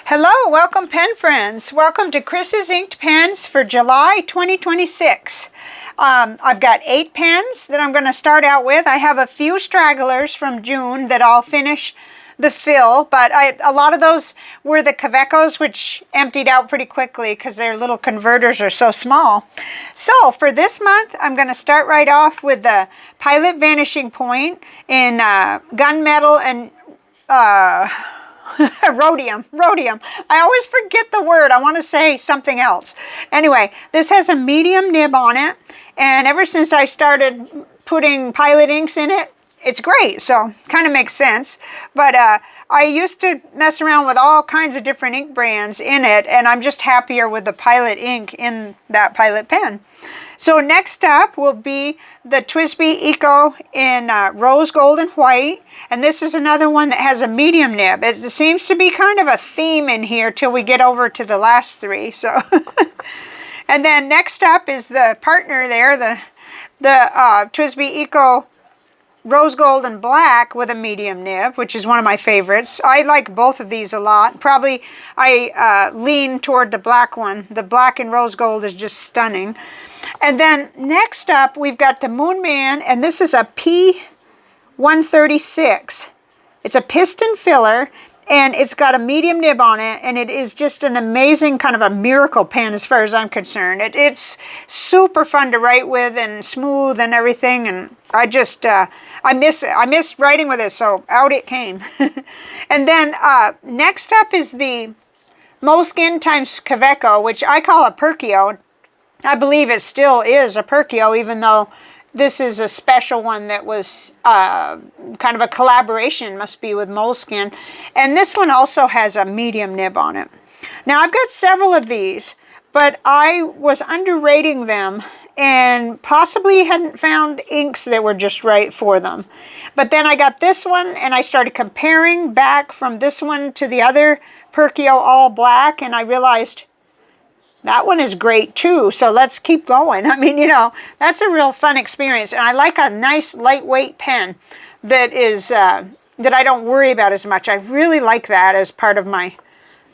Hello, welcome pen friends. Welcome to Chris's Inked Pens for July 2026. I've got 8 pens that I'm going to start out with. I have a few stragglers from June that I'll finish the fill, but a lot of those were the Kawecos, which emptied out pretty quickly because their little converters are so small. So for this month, I'm going to start right off with the Pilot Vanishing Point in Gunmetal and Rhodium. I always forget the word. I want to say something else. Anyway, this has a medium nib on it, and ever since I started putting Pilot inks in it, it's great. So kind of makes sense. But I used to mess around with all kinds of different ink brands in it, and I'm just happier with the Pilot ink in that Pilot pen. So next up will be the TWSBI in rose gold and white, and this is another one that has a medium nib. It seems to be kind of a theme in here till we get over to the last 3. So, and then next up is the partner there, the TWSBI rose gold and black with a medium nib, which is one of my favorites. I like both of these a lot. Probably I lean toward the black one. The black and rose gold is just stunning. And then next up, we've got the Moonman, and this is a P136. It's a piston filler, and it's got a medium nib on it, and it is just an amazing kind of a miracle pen as far as I'm concerned. It's super fun to write with and smooth and everything, and I just, I miss writing with it, so out it came. And then next up is the Moleskine times Kaweco, which I call a Perkio. I believe it still is a Perkio, even though this is a special one that was kind of a collaboration, must be, with Moleskine. And this one also has a medium nib on it. Now, I've got several of these, but I was underrating them and possibly hadn't found inks that were just right for them. But then I got this one, and I started comparing back from this one to the other Perkio all black, and I realized that one is great too, so let's keep going. I mean, you know, that's a real fun experience, and I like a nice lightweight pen that is that I don't worry about as much. I really like that as part of my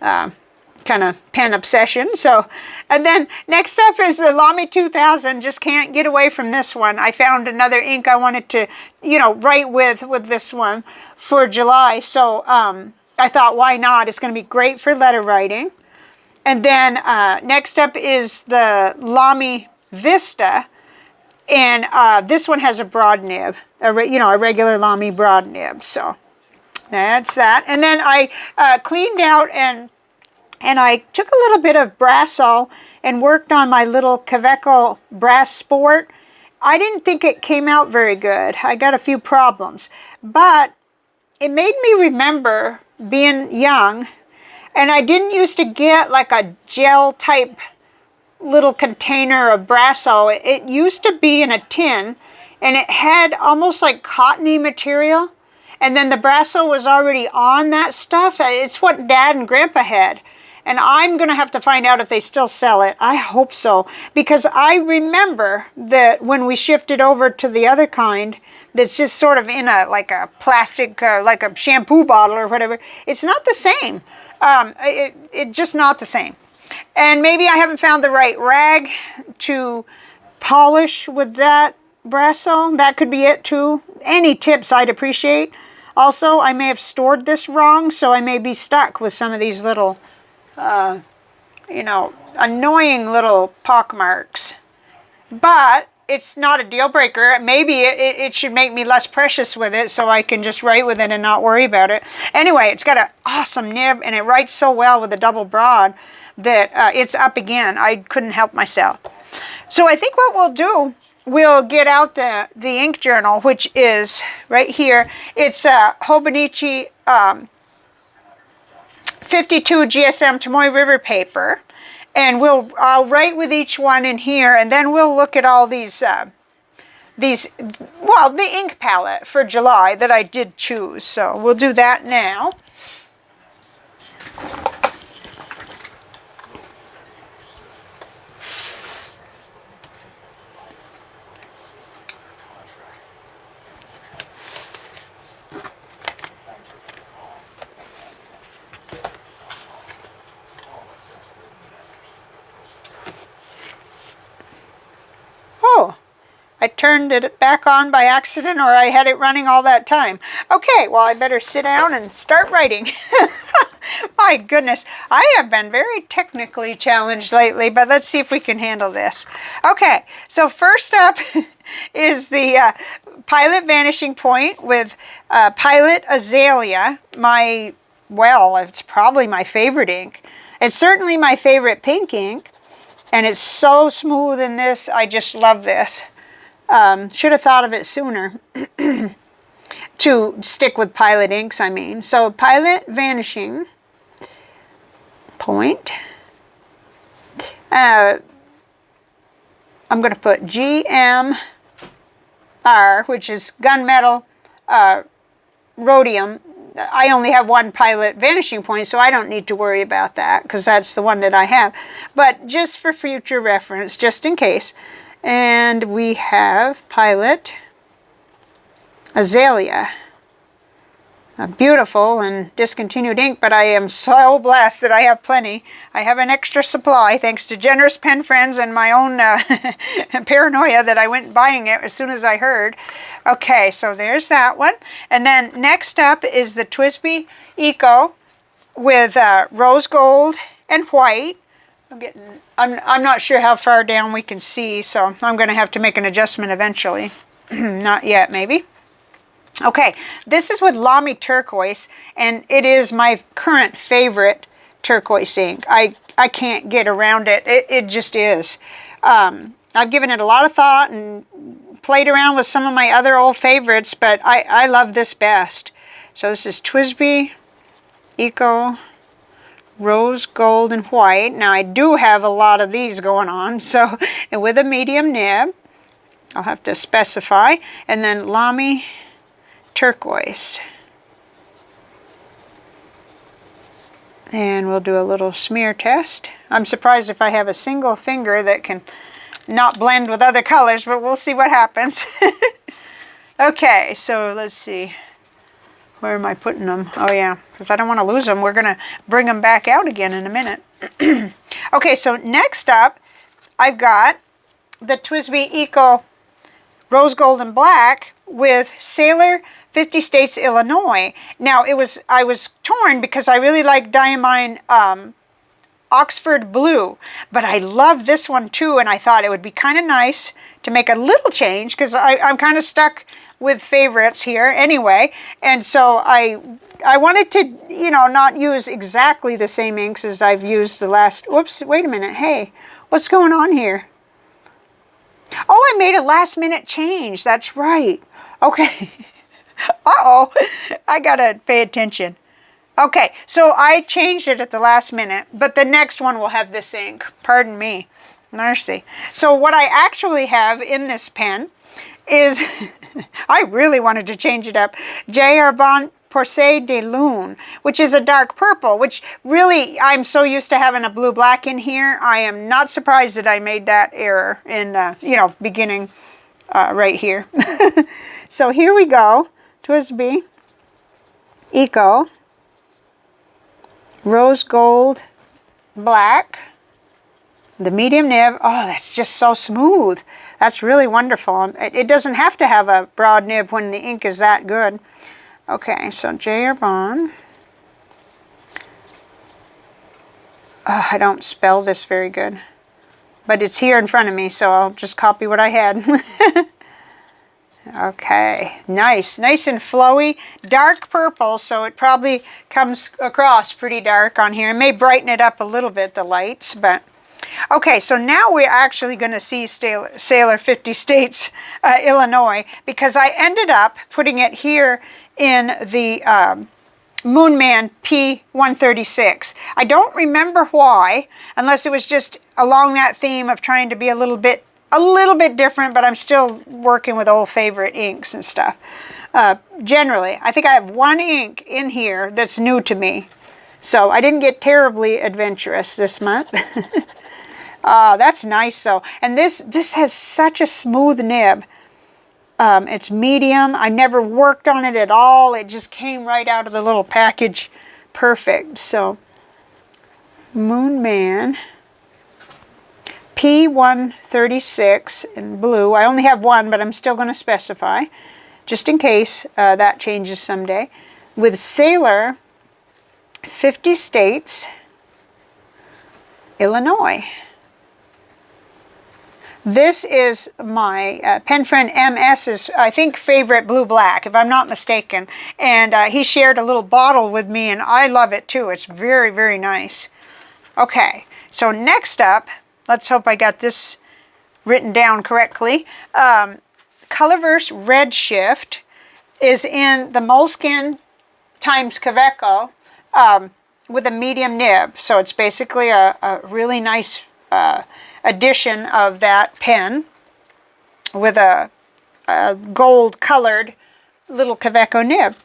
kind of pen obsession. So, and then next up is the Lamy 2000. Just can't get away from this one. I found another ink I wanted to, you know, write with this one for July. So I thought, why not? It's going to be great for letter writing. And then next up is the Lamy Vista, and this one has a broad nib, a regular Lamy broad nib. So that's that. And then I cleaned out and I took a little bit of Brasso and worked on my little Kaweco Brass Sport. I didn't think it came out very good. I got a few problems, but it made me remember being young. And I didn't used to get like a gel type little container of Brasso. It used to be in a tin, and it had almost like cottony material. And then the Brasso was already on that stuff. It's what Dad and Grandpa had. And I'm going to have to find out if they still sell it. I hope so. Because I remember that when we shifted over to the other kind, that's just sort of in like a plastic, like a shampoo bottle or whatever, it's not the same. It's just not the same. And maybe I haven't found the right rag to polish with that Brasso. That could be it too. Any tips I'd appreciate. Also, I may have stored this wrong, so I may be stuck with some of these little, you know, annoying little pock marks. But it's not a deal breaker. Maybe it should make me less precious with it so I can just write with it and not worry about it. Anyway, it's got an awesome nib, and it writes so well with the double broad that it's up again. I couldn't help myself. So I think what we'll do, we'll get out the ink journal, which is right here. It's Hobonichi 52 GSM Tomoe River paper. And I'll write with each one in here, and then we'll look at all these, well, the ink palette for July that I did choose. So we'll do that now. I turned it back on by accident, or I had it running all that time. Okay, well, I better sit down and start writing. My goodness, I have been very technically challenged lately, but let's see if we can handle this. Okay, so first up is the Pilot Vanishing Point with Pilot Azalea. Well, it's probably my favorite ink. It's certainly my favorite pink ink, and it's so smooth in this. I just love this. Should have thought of it sooner to stick with Pilot inks, I mean. So Pilot Vanishing Point. I'm going to put GMR, which is Gunmetal, Rhodium. I only have one Pilot Vanishing Point, so I don't need to worry about that because that's the one that I have. But just for future reference, just in case. And we have Pilot Azalea. A beautiful and discontinued ink, but I am so blessed that I have plenty. I have an extra supply thanks to generous pen friends and my own paranoia that I went buying it as soon as I heard. Okay, so there's that one. And then next up is the TWSBI Eco with rose gold and white. I'm not sure how far down we can see, so I'm going to have to make an adjustment eventually. Not yet, maybe. Okay, this is with Lamy Turquoise, and it is my current favorite turquoise ink. I can't get around it. It just is. I've given it a lot of thought and played around with some of my other old favorites, but I love this best. So this is TWSBI Eco Rose Gold and White. Now I do have a lot of these going on, so and with a medium nib. I'll have to specify. And then Lamy Turquoise. And we'll do a little smear test. I'm surprised if I have a single finger that can not blend with other colors, but we'll see what happens. Okay, so let's see. Where am I putting them? Oh yeah, because I don't want to lose them. We're going to bring them back out again in a minute. Okay, so next up, I've got the TWSBI Eco Rose Gold and Black with Sailor 50 States, Illinois. Now, I was torn because I really like Diamine Oxford Blue, but I love this one too, and I thought it would be kind of nice to make a little change because I'm kind of stuck with favorites here anyway, and so I wanted to, you know, not use exactly the same inks as I've used the last, whoops, wait a minute, hey, what's going on here? Oh, I made a last minute change, that's right. Okay, uh-oh, I gotta pay attention. Okay, so I changed it at the last minute, but the next one will have this ink, pardon me, mercy. So what I actually have in this pen is, I really wanted to change it up, Herbin Poussiere de Lune, which is a dark purple, which really, I'm so used to having a blue-black in here, I am not surprised that I made that error in, you know, beginning right here. So here we go, TWSBI Eco Rose Gold Black, the medium nib. Oh, that's just so smooth. That's really wonderful. It doesn't have to have a broad nib when the ink is that good. Okay, so Herbin. Oh, I don't spell this very good, but it's here in front of me, so I'll just copy what I had. Okay, nice and flowy, dark purple, so it probably comes across pretty dark on here. It may brighten it up a little bit, the lights, but okay, so now we're actually going to see Sailor 50 States, Illinois, because I ended up putting it here in the Moonman P136. I don't remember why, unless it was just along that theme of trying to be a little bit different, but I'm still working with old favorite inks and stuff. Generally, I think I have one ink in here that's new to me. So I didn't get terribly adventurous this month. That's nice though. And this has such a smooth nib. It's medium. I never worked on it at all. It just came right out of the little package. Perfect. So Moonman P136 in blue. I only have one, but I'm still going to specify, just in case that changes someday. With Sailor, 50 States, Illinois. This is my pen friend MS's, I think, favorite blue-black, if I'm not mistaken. And he shared a little bottle with me, and I love it too. It's very, very nice. Okay, so next up, let's hope I got this written down correctly. Colorverse Red Shift is in the Moleskine times Kaweco with a medium nib. So it's basically a really nice edition of that pen with a gold colored little Kaweco nib.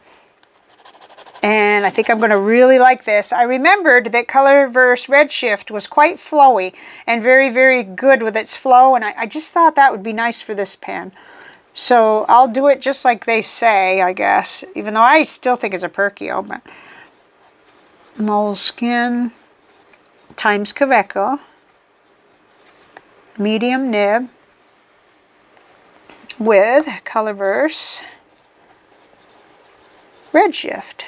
And I think I'm going to really like this. I remembered that Colorverse Red Shift was quite flowy and very, very good with its flow. And I just thought that would be nice for this pen. So I'll do it just like they say, I guess. Even though I still think it's a Perkio. But Moleskine times Kaweco. Medium nib. With Colorverse Red Shift.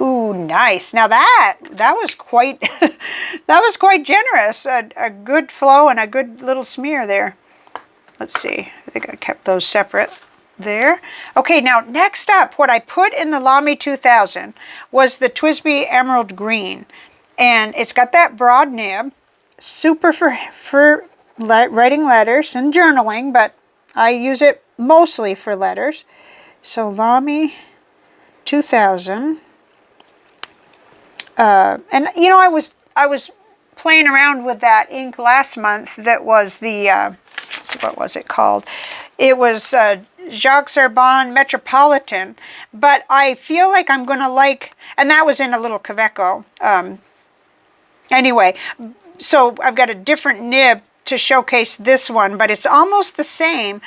Ooh, nice. Now that was quite that was quite generous. A good flow and a good little smear there. Let's see. I think I kept those separate there. Okay, now next up, what I put in the Lamy 2000 was the TWSBI Emerald Green, and it's got that broad nib, super for writing letters and journaling, but I use it mostly for letters. So Lamy 2000. And you know, I was playing around with that ink last month. That was the let's see, what was it called? It was Jacques Herbin Metropolitan. But I feel like I'm gonna like, and that was in a little Kaweco. Anyway, so I've got a different nib to showcase this one, but it's almost the same.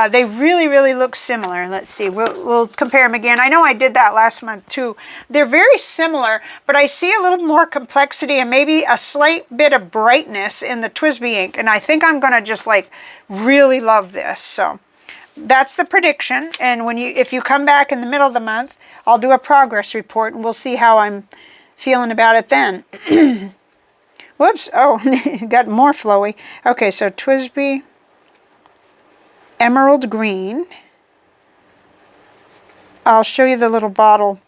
They really, really look similar. Let's see. We'll compare them again. I know I did that last month too. They're very similar, but I see a little more complexity and maybe a slight bit of brightness in the TWSBI ink. And I think I'm going to just like really love this. So that's the prediction. And if you come back in the middle of the month, I'll do a progress report and we'll see how I'm feeling about it then. Whoops. Oh, got more flowy. Okay, so TWSBI Emerald Green. I'll show you the little bottle.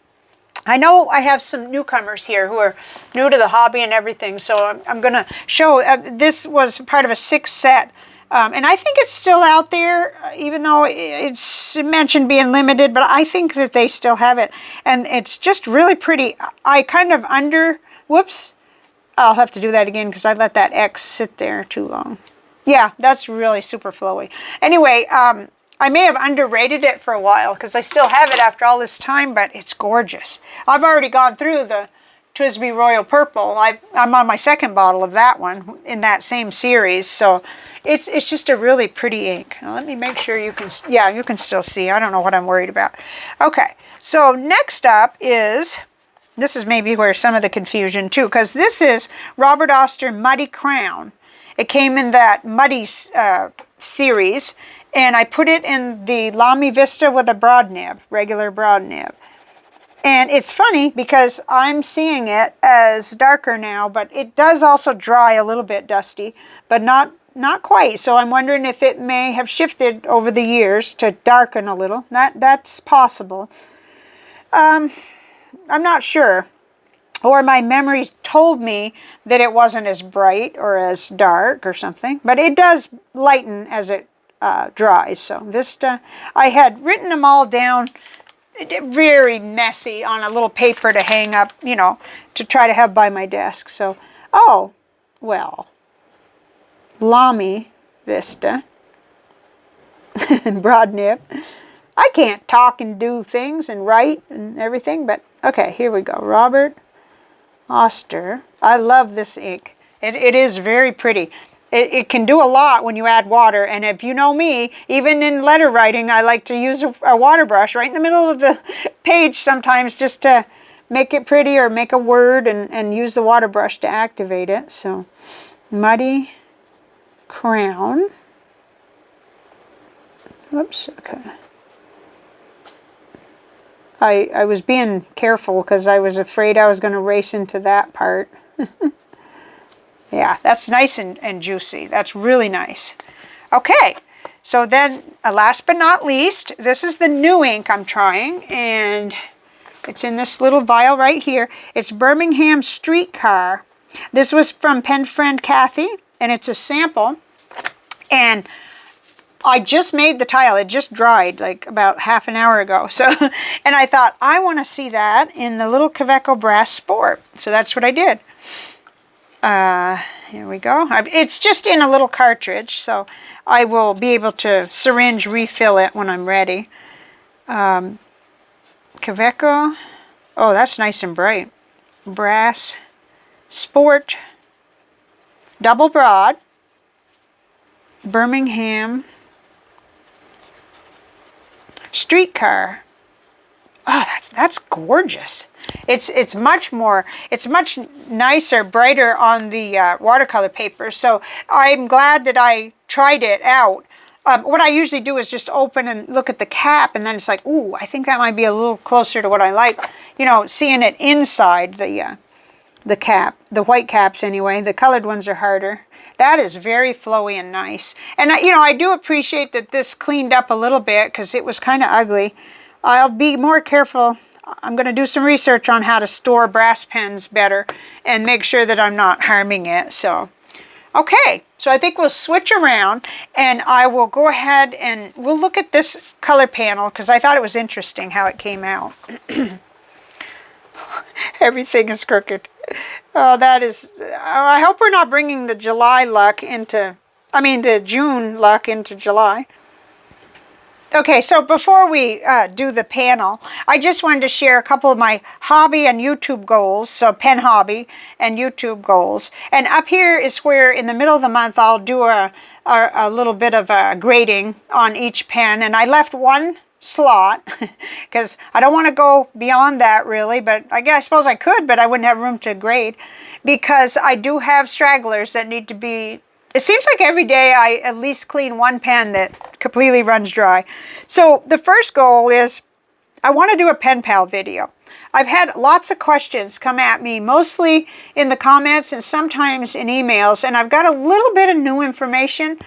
I know I have some newcomers here who are new to the hobby and everything, so I'm going to show. This was part of a 6 set, and I think it's still out there, even though it's mentioned being limited, but I think that they still have it, and it's just really pretty. I kind of whoops, I'll have to do that again because I let that X sit there too long. Yeah, that's really super flowy. Anyway, I may have underrated it for a while because I still have it after all this time, but it's gorgeous. I've already gone through the TWSBI Royal Purple. I'm on my second bottle of that one in that same series, so it's just a really pretty ink. Now, let me make sure you can, yeah, you can still see. I don't know what I'm worried about. Okay, so next up is, this is maybe where some of the confusion too, because this is Robert Oster Muddy Crown. It came in that Muddy series, and I put it in the Lamy Vista with a broad nib, regular broad nib. And it's funny because I'm seeing it as darker now, but it does also dry a little bit dusty, but not quite. So I'm wondering if it may have shifted over the years to darken a little. That's possible. I'm not sure. Or my memories told me that it wasn't as bright or as dark or something. But it does lighten as it dries. So Vista, I had written them all down very messy on a little paper to hang up, you know, to try to have by my desk. So, oh, well, Lamy Vista, broad nib. I can't talk and do things and write and everything, but okay, here we go. Robert Oster. I love this ink. It is very pretty. It can do a lot when you add water, and if you know me, even in letter writing, I like to use a water brush right in the middle of the page sometimes just to make it pretty or make a word and use the water brush to activate it. So, Muddy Crown. Oops, okay. I was being careful because I was afraid I was going to race into that part. Yeah, that's nice and juicy. That's really nice. Okay, so then last but not least, this is the new ink I'm trying, and it's in this little vial right here. It's Birmingham Streetcar. This was from pen friend Kathy, and it's a sample. And I just made the tile. It just dried like about half an hour ago. So, and I thought, I want to see that in the little Kaweco Brass Sport. So that's what I did. Here we go. It's just in a little cartridge, so I will be able to syringe refill it when I'm ready. Kaweco. Oh, that's nice and bright. Brass Sport. Double broad. Birmingham Streetcar. Oh, that's gorgeous. It's much nicer, brighter on the watercolor paper. So I'm glad that I tried it out. What I usually do is just open and look at the cap, and then it's like, ooh, I think that might be a little closer to what I like. You know, seeing it inside the cap, the white caps anyway. The colored ones are harder. That is very flowy and nice. And I do appreciate that this cleaned up a little bit because it was kind of ugly. I'll be more careful. I'm going to do some research on how to store brass pens better and make sure that I'm not harming it. So, okay. So I think we'll switch around and I will go ahead and we'll look at this color panel because I thought it was interesting how it came out. Everything is crooked. Oh, that is... I hope we're not bringing the July luck into... the June luck into July. Okay, so before we do the panel, I just wanted to share a couple of my hobby and YouTube goals, so pen hobby and YouTube goals. And up here is where in the middle of the month I'll do a little bit of a grading on each pen. And I left one slot because I don't want to go beyond that really, but I suppose I could, but I wouldn't have room to grade because I do have stragglers that need to be... It seems like every day I at least clean one pen that completely runs dry. So the first goal is I want to do a pen pal video. I've had lots of questions come at me, mostly in the comments and sometimes in emails, and I've got a little bit of new information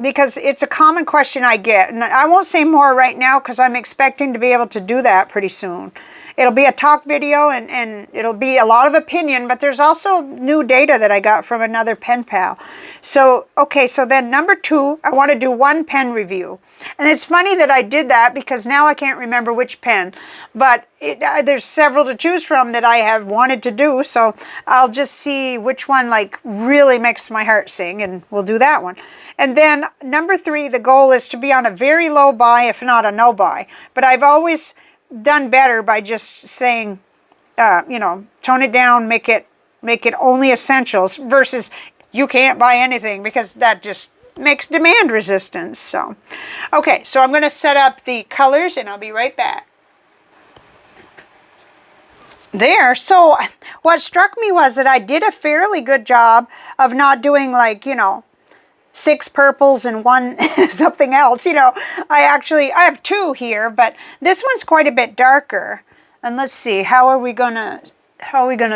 because it's a common question I get. And I won't say more right now because I'm expecting to be able to do that pretty soon. It'll be a talk video and it'll be a lot of opinion, but there's also new data that I got from another pen pal. So, okay, so then number 2, I want to do one pen review. And it's funny that I did that because now I can't remember which pen, but there's several to choose from that I have wanted to do, so I'll just see which one like really makes my heart sing and we'll do that one. And then number 3, the goal is to be on a very low buy, if not a no buy. But I've always done better by just saying, tone it down, make it only essentials versus you can't buy anything because that just makes demand resistance. So, okay, so I'm going to set up the colors and I'll be right back. There, so what struck me was that I did a fairly good job of not doing like, 6 purples and 1 something else. I have 2 here, but this one's quite a bit darker. And let's see, how are we gonna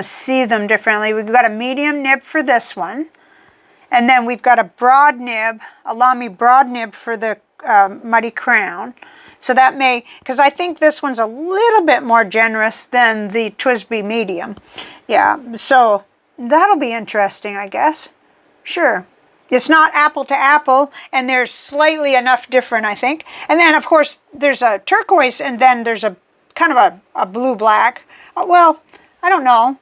see them differently? We've got a medium nib for this one, and then we've got a broad nib, a Lamy broad nib for the Muddy Crown. So that may, because I think this one's a little bit more generous than the TWSBI medium. Yeah, so that'll be interesting, I guess. Sure. It's not apple to apple, and there's slightly enough different, I think. And then, of course, there's a turquoise, and then there's a kind of a blue-black. Well, I don't know.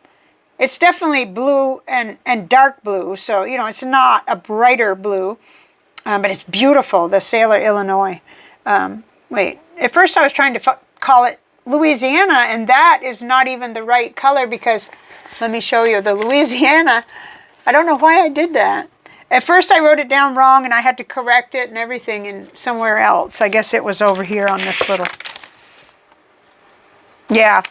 It's definitely blue and dark blue, so, it's not a brighter blue, but it's beautiful, the Sailor Illinois. Wait, at first I was trying to call it Louisiana, and that is not even the right color because, let me show you, the Louisiana, I don't know why I did that. At first I wrote it down wrong and I had to correct it and everything in somewhere else. I guess it was over here on this little... Yeah,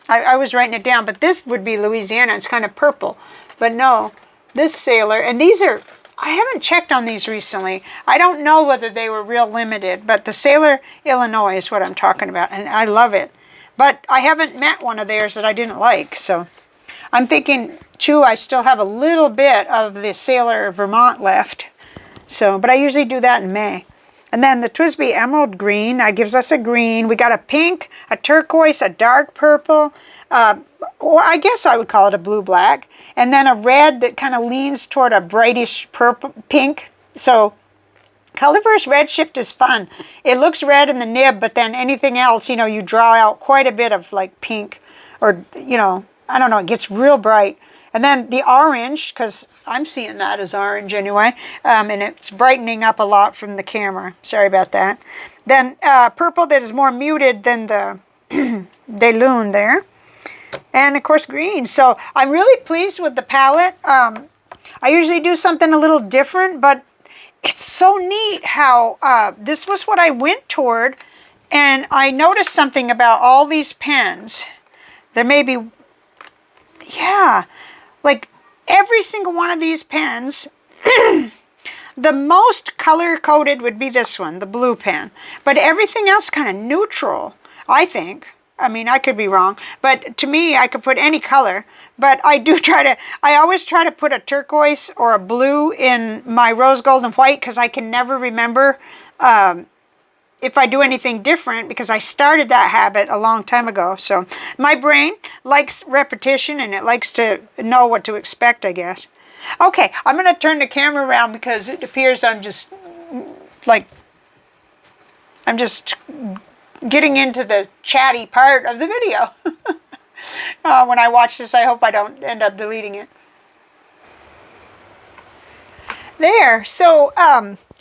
I was writing it down, but this would be Louisiana. It's kind of purple. But no, this Sailor, and these are, I haven't checked on these recently. I don't know whether they were real limited, but the Sailor Illinois is what I'm talking about, and I love it. But I haven't met one of theirs that I didn't like, so I'm thinking, too, I still have a little bit of the Sailor Vermont left. So, but I usually do that in May. And then the TWSBI Emerald Green, that gives us a green. We got a pink, a turquoise, a dark purple, or I guess I would call it a blue-black. And then a red that kind of leans toward a brightish purple, pink. So Colorverse Red Shift is fun. It looks red in the nib, but then anything else, you know, you draw out quite a bit of like pink or, you know, I don't know, it gets real bright. And then the orange, because I'm seeing that as orange anyway, and it's brightening up a lot from the camera. Sorry about that. Then purple that is more muted than the Lune there. And of course green. So I'm really pleased with the palette. I usually do something a little different, but it's so neat how this was what I went toward. And I noticed something about all these pens. There may be, yeah, like every single one of these pens, the most color-coded would be this one, the blue pen. But everything else kind of neutral, I think. I mean, I could be wrong. But to me, I could put any color. But I do try to, I always try to put a turquoise or a blue in my rose gold and white because I can never remember if I do anything different, because I started that habit a long time ago. So my brain likes repetition and it likes to know what to expect, I guess. Okay, I'm going to turn the camera around because it appears I'm just getting into the chatty part of the video. When I watch this, I hope I don't end up deleting it. There, so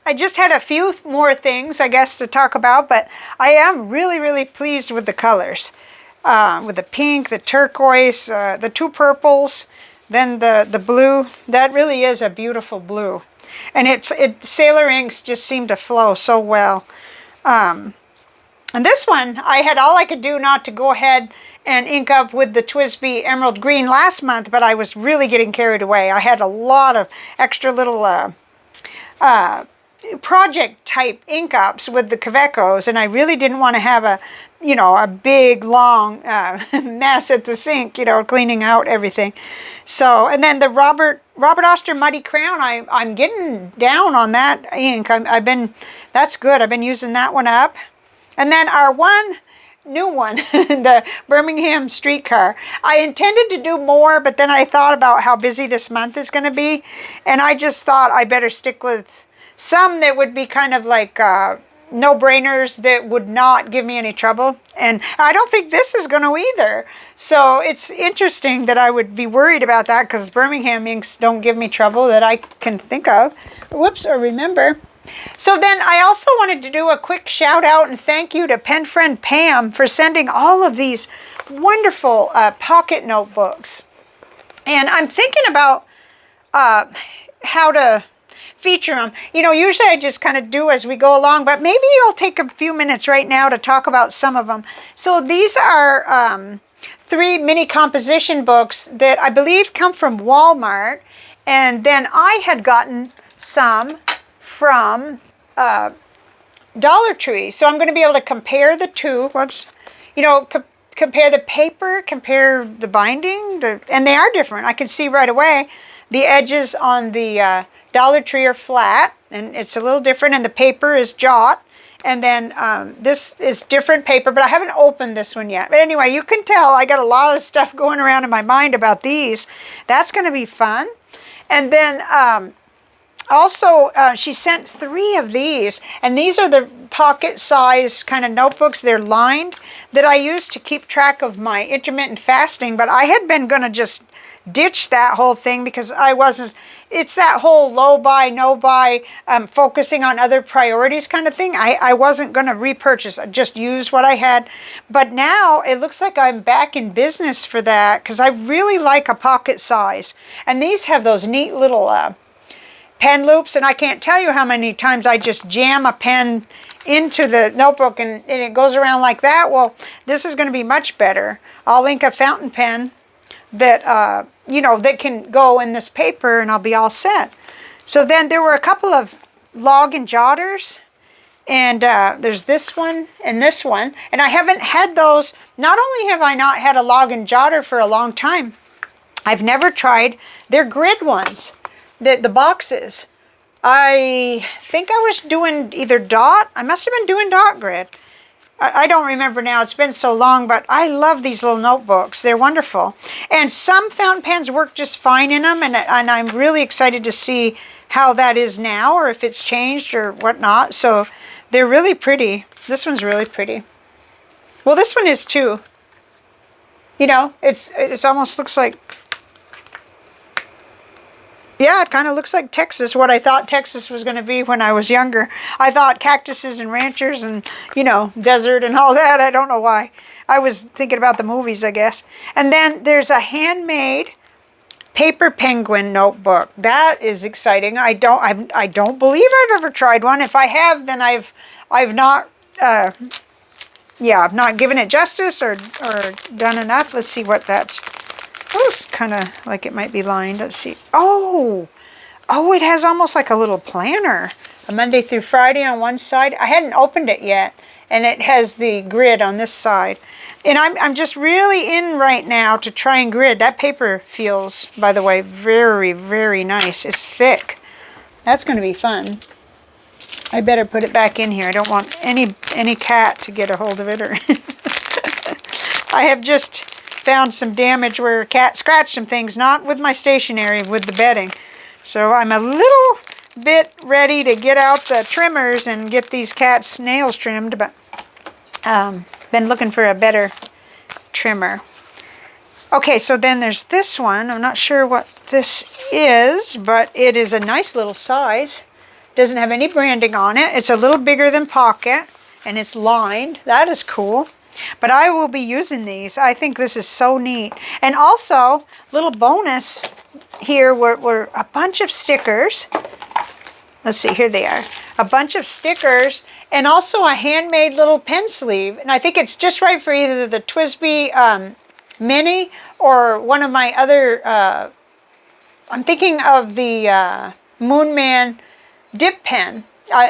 I just had a few more things, I guess, to talk about, but I am really, really pleased with the colors. With the pink, the turquoise, the two purples, then the blue. That really is a beautiful blue. And Sailor inks just seem to flow so well. And this one, I had all I could do not to go ahead and ink up with the TWSBI Emerald Green last month, but I was really getting carried away. I had a lot of extra little project type ink ups with the Kawecos, and I really didn't want to have a big long mess at the sink, cleaning out everything. So, and then the Robert Oster Muddy Crown, I'm getting down on that ink. That's good. I've been using that one up. And then our new one, the Birmingham Streetcar. I intended to do more, but then I thought about how busy this month is going to be, and I just thought I better stick with some that would be kind of like no-brainers that would not give me any trouble. And I don't think this is going to either. So it's interesting that I would be worried about that, because Birmingham inks don't give me trouble that I can think of. Whoops, or remember. So then I also wanted to do a quick shout out and thank you to pen friend Pam for sending all of these wonderful pocket notebooks. And I'm thinking about how to feature them. Usually I just kind of do as we go along, but maybe I'll take a few minutes right now to talk about some of them. So these are 3 mini composition books that I believe come from Walmart, and then I had gotten some from Dollar Tree. So I'm going to be able to compare the two. Whoops. Compare the paper, compare the binding, and they are different. I can see right away the edges on the Dollar Tree are flat, and it's a little different, and the paper is jot. And then this is different paper, but I haven't opened this one yet. But anyway, you can tell I got a lot of stuff going around in my mind about these. That's going to be fun. And then also, she sent 3 of these, and these are the pocket size kind of notebooks. They're lined, that I use to keep track of my intermittent fasting, but I had been going to just ditch that whole thing because it's that whole low buy, no buy, focusing on other priorities kind of thing. I wasn't going to repurchase, just use what I had. But now it looks like I'm back in business for that, because I really like a pocket size. And these have those neat little pen loops, and I can't tell you how many times I just jam a pen into the notebook and it goes around like that. Well, this is going to be much better. I'll link a fountain pen that, you know, that can go in this paper and I'll be all set. So then there were a couple of log and jotters, and there's this one and this one. And I haven't had those. Not only have I not had a log and jotter for a long time, I've never tried their grid ones, the boxes. I think I was doing either dot. I must have been doing dot grid. I don't remember now. It's been so long, but I love these little notebooks. They're wonderful. And some fountain pens work just fine in them, and I'm really excited to see how that is now, or if it's changed or whatnot. So they're really pretty. This one's really pretty. Well, this one is too. You know, it's almost looks like, yeah, it kind of looks like Texas, what I thought Texas was going to be when I was younger. I thought cactuses and ranchers and, you know, desert and all that. I don't know why. I was thinking about the movies, I guess. And then there's a handmade paper penguin notebook. That is exciting. I don't believe I've ever tried one. If I have, then I've not, yeah, I've not given it justice or done enough. Let's see what that's. Oh, it's kind of like it might be lined. Let's see. Oh, it has almost like a little planner. A Monday through Friday on one side. I hadn't opened it yet, and it has the grid on this side. And I'm just really in right now to try and grid. That paper feels, by the way, very, very nice. It's thick. That's going to be fun. I better put it back in here. I don't want any cat to get a hold of it. Or I have just found some damage where a cat scratched some things, not with my stationery, with the bedding. So I'm a little bit ready to get out the trimmers and get these cats' nails trimmed, but been looking for a better trimmer. Okay, so then there's this one. I'm not sure what this is, but it is a nice little size. Doesn't have any branding on it. It's a little bigger than Pocket, and it's lined. That is cool. But I will be using these. I think this is so neat. And also, little bonus here were a bunch of stickers. Let's see, here they are. A bunch of stickers and also a handmade little pen sleeve. And I think it's just right for either the TWSBI Mini or one of my other, I'm thinking of the Moonman dip pen.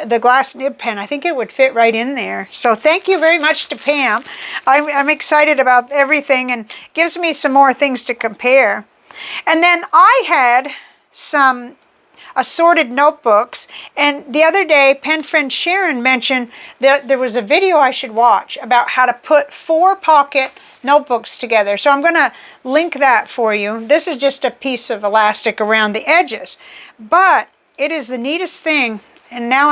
The glass nib pen. I think it would fit right in there. So thank you very much to Pam. I'm excited about everything and gives me some more things to compare. And then I had some assorted notebooks, and the other day pen friend Sharon mentioned that there was a video I should watch about how to put 4 pocket notebooks together. So I'm going to link that for you. This is just a piece of elastic around the edges, but it is the neatest thing. And now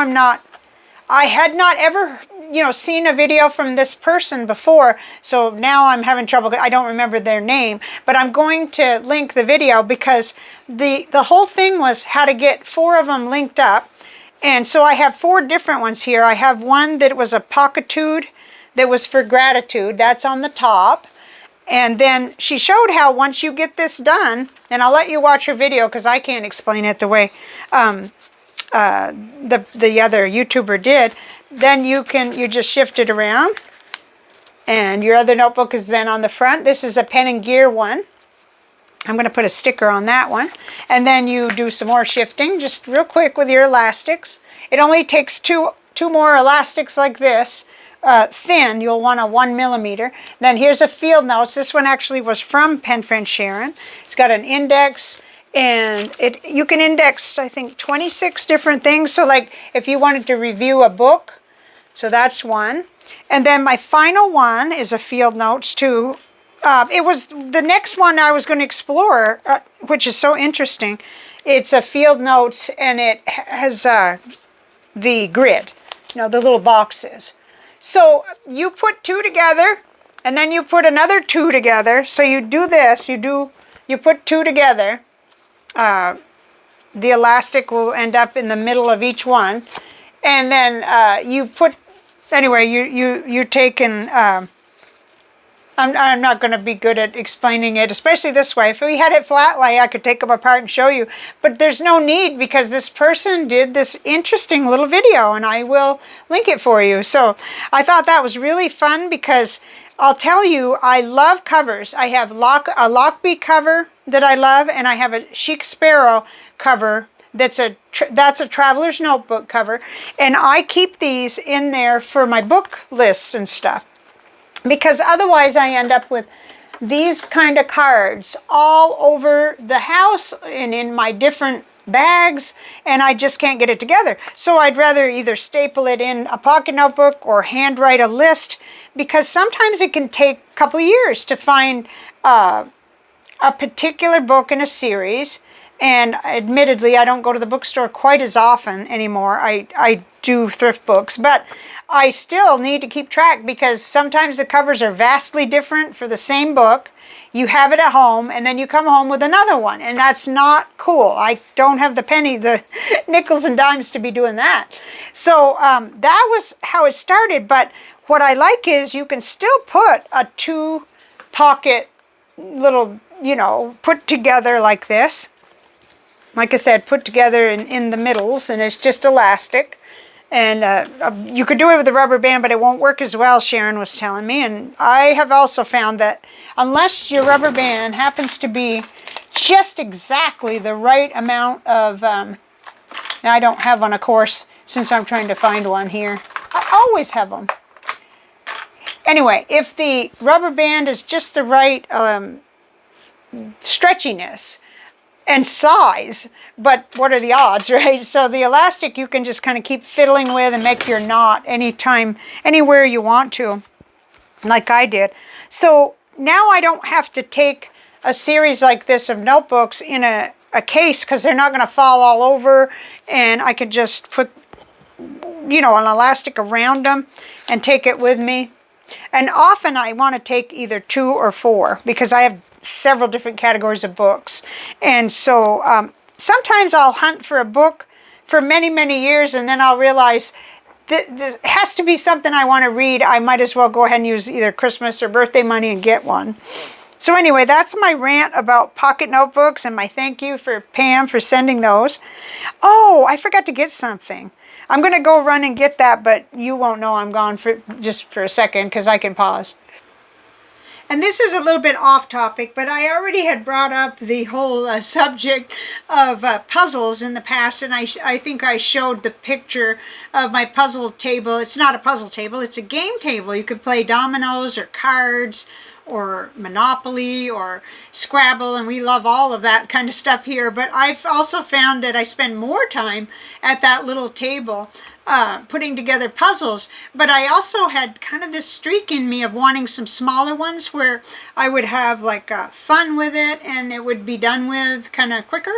I had not ever, you know, seen a video from this person before. So now I'm having trouble. I don't remember their name, but I'm going to link the video because the whole thing was how to get 4 of them linked up. And so I have 4 different ones here. I have one that was a pockitude that was for gratitude. That's on the top. And then she showed how once you get this done, and I'll let you watch her video because I can't explain it the way the other YouTuber did, then you just shift it around and your other notebook is then on the front. This is a pen and gear one. I'm going to put a sticker on that one. And then you do some more shifting just real quick with your elastics. It only takes two more elastics like this, thin. You'll want a 1 millimeter. Then here's a field notes. This one actually was from pen friend Sharon. It's got an index. And you can index, I think, 26 different things. So like if you wanted to review a book, so that's one. And then my final one is a field notes too. It was the next one I was going to explore, which is so interesting. It's a field notes and it has the grid, you know, the little boxes. So you put 2 together and then you put another 2 together. So you do this, you put 2 together. The elastic will end up in the middle of each one, and then you put, anyway, you take and I'm not going to be good at explaining it, especially this way. If we had it flat lay, I could take them apart and show you. But there's no need because this person did this interesting little video, and I will link it for you. So I thought that was really fun because I'll tell you, I love covers. I have a Lockbee cover that I love, and I have a Chic Sparrow cover that's a Traveler's Notebook cover, and I keep these in there for my book lists and stuff, because otherwise I end up with these kind of cards all over the house and in my different bags, and I just can't get it together. So I'd rather either staple it in a pocket notebook or handwrite a list, because sometimes it can take a couple of years to find a particular book in a series. And admittedly, I don't go to the bookstore quite as often anymore. I do thrift books, but I still need to keep track because sometimes the covers are vastly different for the same book. You have it at home, and then you come home with another one, and that's not cool. I don't have the nickels and dimes to be doing that. So that was how it started, but what I like is you can still put a 2-pocket little, put together like this. Like I said, put together in the middles, and it's just elastic. And you could do it with a rubber band, but it won't work as well, Sharon was telling me. And I have also found that unless your rubber band happens to be just exactly the right amount of... now, I don't have one, of course, since I'm trying to find one here. I always have them. Anyway, if the rubber band is just the right stretchiness and size, but what are the odds, right? So the elastic you can just kind of keep fiddling with and make your knot anytime, anywhere you want to, like I did. So now I don't have to take a series like this of notebooks in a case because they're not going to fall all over, and I could just put, an elastic around them and take it with me. And often I want to take either 2 or 4 because I have several different categories of books. And so sometimes I'll hunt for a book for many, many years, and then I'll realize this has to be something I want to read. I might as well go ahead and use either Christmas or birthday money and get one. So anyway, that's my rant about pocket notebooks, and my thank you for Pam for sending those. Oh, I forgot to get something. I'm going to go run and get that, but you won't know I'm gone just for a second because I can pause. And this is a little bit off topic, but I already had brought up the whole subject of puzzles in the past, and I think I showed the picture of my puzzle table. It's not a puzzle table, it's a game table. You could play dominoes or cards or Monopoly or Scrabble, and we love all of that kind of stuff here. But I've also found that I spend more time at that little table putting together puzzles. But I also had kind of this streak in me of wanting some smaller ones where I would have like fun with it, and it would be done with kind of quicker,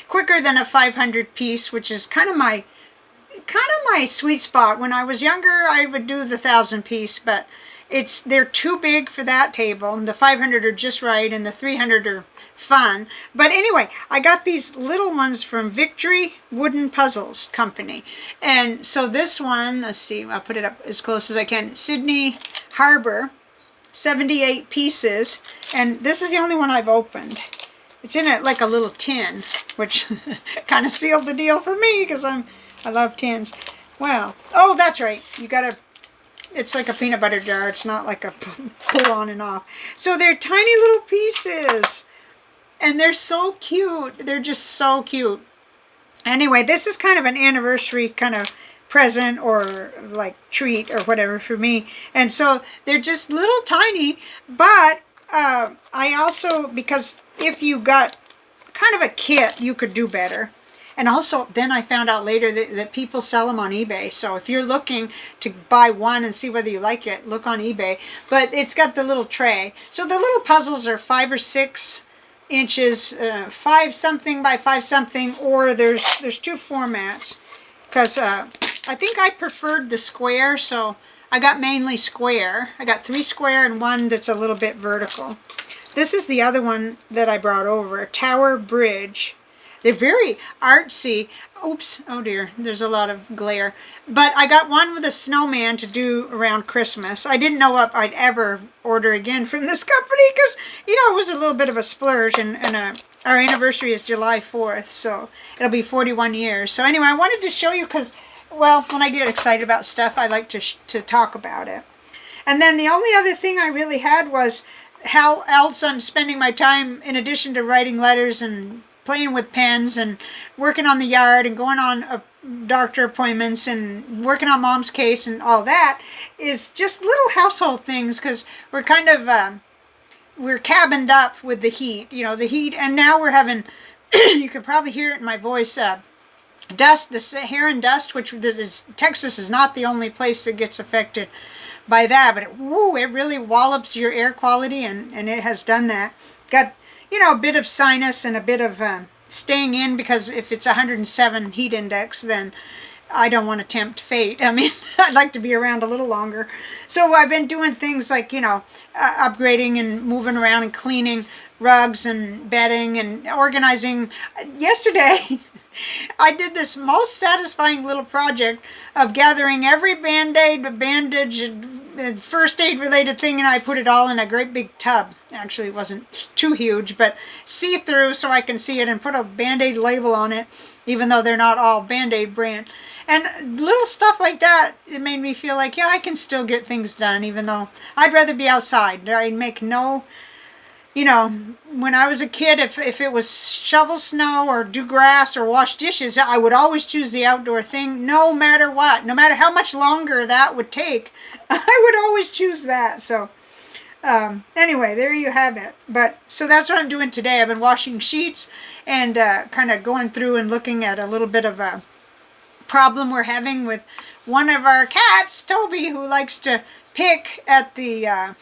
quicker than a 500 piece, which is kind of my sweet spot. When I was younger, I would do the 1,000 piece, but they're too big for that table, and the 500 are just right, and the 300 are fun. But anyway, I got these little ones from Victory Wooden Puzzles Company. And so this one, let's see, I'll put it up as close as I can. Sydney Harbor, 78 pieces. And this is the only one I've opened. It's in it like a little tin, which kind of sealed the deal for me because I love tins. Well, oh, that's right. It's like a peanut butter jar. It's not like a pull on and off. So they're tiny little pieces. And they're so cute. They're just so cute. Anyway, this is kind of an anniversary kind of present or like treat or whatever for me. And so they're just little tiny. But I also, because if you got kind of a kit, you could do better. And also, then I found out later that people sell them on eBay. So if you're looking to buy one and see whether you like it, look on eBay. But it's got the little tray. So the little puzzles are 5 or 6 inches, 5 something by 5 something, or there's 2 formats. Because I think I preferred the square, so I got mainly square. I got 3 square and 1 that's a little bit vertical. This is the other one that I brought over, Tower Bridge. They're very artsy. Oops, oh dear, there's a lot of glare. But I got one with a snowman to do around Christmas. I didn't know what I'd ever order again from this company because, you know, it was a little bit of a splurge, and our anniversary is July 4th, so it'll be 41 years. So anyway, I wanted to show you because, well, when I get excited about stuff, I like to talk about it. And then the only other thing I really had was how else I'm spending my time in addition to writing letters and playing with pens and working on the yard and going on doctor appointments and working on Mom's case and all that is just little household things because we're kind of, we're cabined up with the heat, you know, the heat. And now we're having, you can probably hear it in my voice, dust, the Saharan dust, which Texas is not the only place that gets affected by that, but it really wallops your air quality, and it has done that. Got, you know, a bit of sinus and a bit of staying in, because if it's 107 heat index, then I don't want to tempt fate. I mean, I'd like to be around a little longer. So I've been doing things like, you know, upgrading and moving around and cleaning rugs and bedding and organizing. Yesterday, I did this most satisfying little project of gathering every Band-Aid, bandage, and first aid related thing, and I put it all in a great big tub. Actually, it wasn't too huge, but see-through so I can see it, and put a Band-Aid label on it, even though they're not all Band-Aid brand. And little stuff like that, it made me feel like, yeah, I can still get things done, even though I'd rather be outside. I'd make no... You know, when I was a kid, if it was shovel snow or do grass or wash dishes, I would always choose the outdoor thing, no matter what. No matter how much longer that would take, I would always choose that. So, anyway, there you have it. But, so that's what I'm doing today. I've been washing sheets and kind of going through and looking at a little bit of a problem we're having with one of our cats, Toby, who likes to pick at the...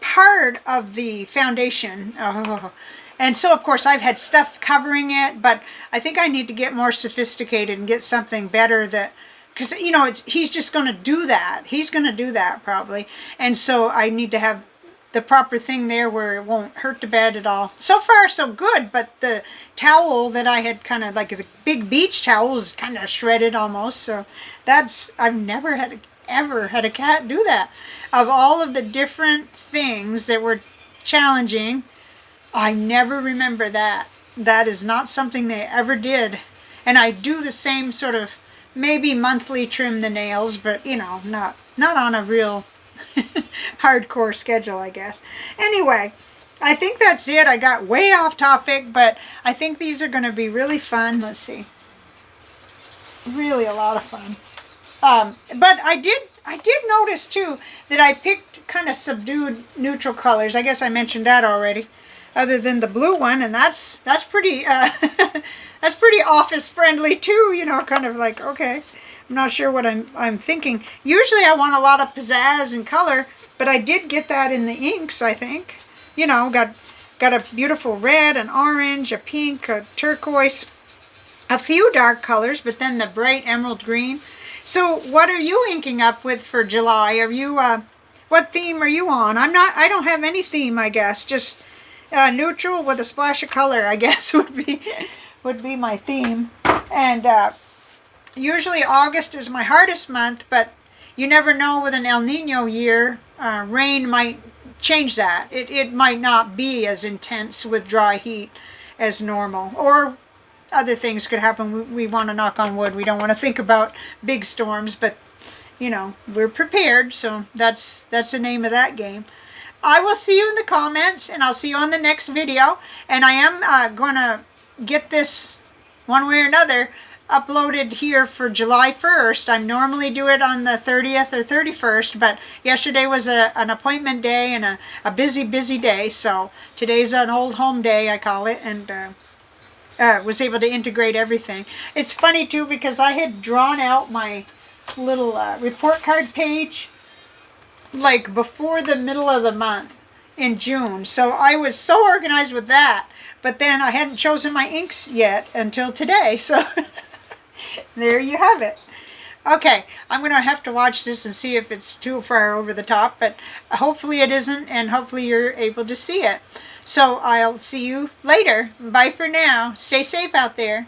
part of the foundation. Oh. And so, of course, I've had stuff covering it, but I think I need to get more sophisticated and get something better that, because, you know, he's just going to do that. He's going to do that probably. And so I need to have the proper thing there where it won't hurt the bed at all. So far, so good, but the towel that I had kind of, like the big beach towel, is kind of shredded almost. So that's, I've never ever had a cat do that. Of all of the different things that were challenging, I never remember that. That is not something they ever did. And I do the same sort of, maybe monthly trim the nails, but, you know, not on a real hardcore schedule, I guess. Anyway, I think that's it. I got way off topic, but I think these are going to be really fun. Let's see. Really a lot of fun. But I did notice too that I picked kind of subdued neutral colors. I guess I mentioned that already, other than the blue one, and that's pretty that's pretty office friendly too. You know, kind of like, okay, I'm not sure what I'm thinking. Usually I want a lot of pizzazz and color, but I did get that in the inks. I think, you know, got a beautiful red, an orange, a pink, a turquoise, a few dark colors, but then the bright emerald green. So what are you inking up with for July? Are you, what theme are you on? I don't have any theme, I guess. Just neutral with a splash of color, I guess, would be my theme. And usually August is my hardest month, but you never know with an El Nino year, rain might change that. It might not be as intense with dry heat as normal. Or other things could happen. We want to knock on wood. We don't want to think about big storms, but, you know, we're prepared. So that's the name of that game. I will see you in the comments, and I'll see you on the next video. And I am going to get this one way or another uploaded here for July 1st. I normally do it on the 30th or 31st, but yesterday was an appointment day and a busy day. So today's an old home day, I call it, and was able to integrate everything. It's funny too, because I had drawn out my little report card page like before the middle of the month in June. So I was so organized with that, but then I hadn't chosen my inks yet until today. So there you have it. Okay, I'm going to have to watch this and see if it's too far over the top, but hopefully it isn't, and hopefully you're able to see it. So I'll see you later. Bye for now. Stay safe out there.